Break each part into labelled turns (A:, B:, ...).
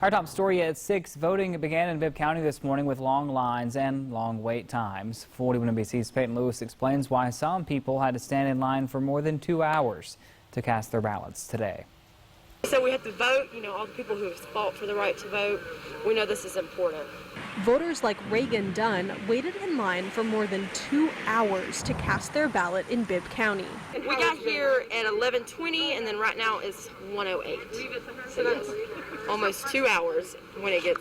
A: Our top story at 6. Voting began in Bibb County this morning with long lines and long wait times. 41 NBC's Peyton Lewis explains why some people had to stand in line for more than 2 hours to cast their ballots today.
B: So we have to vote, all the people who have fought for the right to vote. We know this is important.
C: Voters like Reagan Dunn waited in line for more than 2 hours to cast their ballot in Bibb County.
B: We got here at 11:20 and then right now it's 1:08. So yes, almost 2 hours when it gets,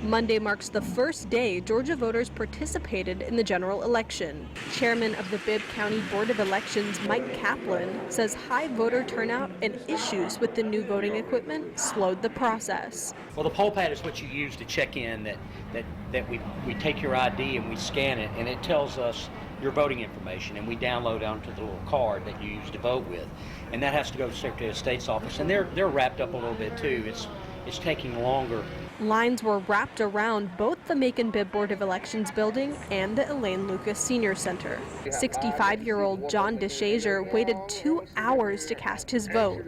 C: Monday marks the first day Georgia voters participated in the general election. Chairman of the Bibb County Board of Elections, Mike Kaplan, says high voter turnout and issues with the new voting equipment slowed the process.
D: Well, the poll pad is what you use to check in that we take your ID and we scan it, and it tells us your voting information, and we download onto the little card that you use to vote with, and that has to go to the Secretary of State's office, and they're wrapped up a little bit too. It's taking longer.
C: Lines were wrapped around both the MACON Bibb Board of Elections building and the Elaine Lucas Senior Center. 65-year-old John DeShazier waited 2 hours to cast his vote.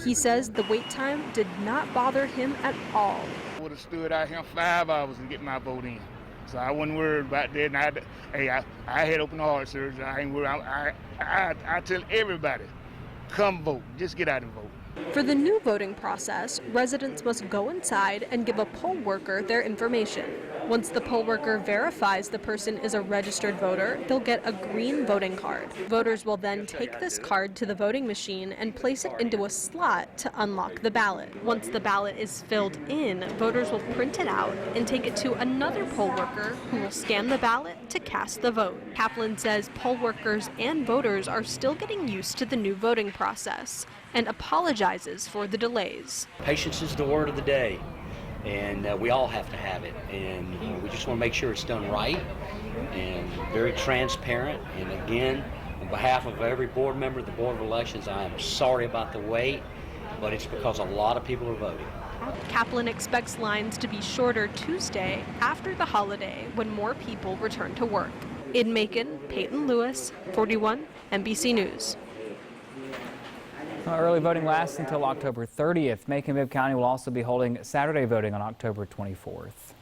C: He says the wait time did not bother him at all.
E: I would have stood out here 5 hours and get my vote in. So I wasn't worried about that. And I had open heart surgery. I ain't worried. I tell everybody, come vote. Just get out and vote.
C: For the new voting process, residents must go inside and give a poll worker their information. Once the poll worker verifies the person is a registered voter, they'll get a green voting card. Voters will then take this card to the voting machine and place it into a slot to unlock the ballot. Once the ballot is filled in, voters will print it out and take it to another poll worker who will scan the ballot to cast the vote. Kaplan says poll workers and voters are still getting used to the new voting process and apologizes for the delays.
D: Patience is the word of the day, and we all have to have it, and we just want to make sure it's done right and very transparent. And again, on behalf of every board member of the Board of Elections, I am sorry about the wait, but it's because a lot of people are voting.
C: Kaplan expects lines to be shorter Tuesday after the holiday when more people return to work. In Macon, Peyton Lewis, 41 NBC News.
A: Early voting lasts until October 30th. Macon Bibb County will also be holding Saturday voting on October 24th.